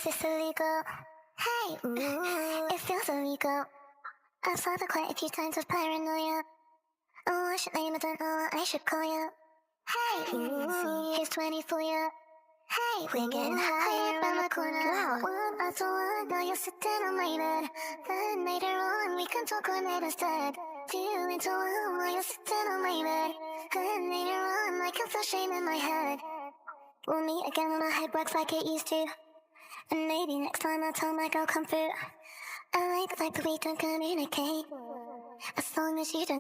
this illegal? Hey, ooh, it feels illegal. I've slept quite a few times with paranoia. Oh, I should name it, don't know what I should call you. Hey, ooh, here's 20 for you. Hey, we're getting higher around the corner. Wow. One after one, now you're sitting on my bed. Then later on, we can talk on it instead. Two into one, while you're sitting on my bed. Then later on, I can feel shame in my head. We'll meet again when my head works like it used to. And maybe next time I'll tell my girl come through. I like the fact that we don't communicate. As long as you don't